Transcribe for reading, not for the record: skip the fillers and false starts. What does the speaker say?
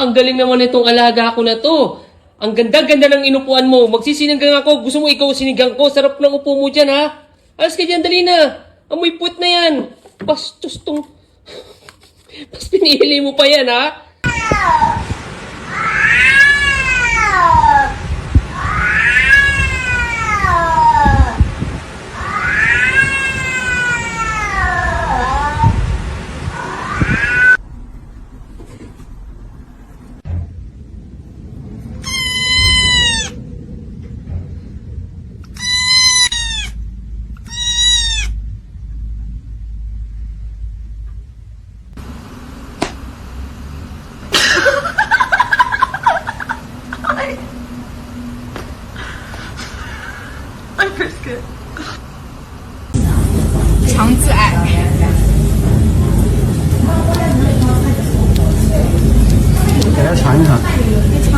Ang galing naman itong alaga ko na to. Ang ganda-ganda ng inupuan mo. Magsisinigang ako. Gusto mo ikaw sinigang ko? Sarap ng upo mo dyan, ha? Alas ka dyan, dali na. Amoy puwet na yan. Bastos tong... Pas pinili mo pa yan, ha?给他尝一尝。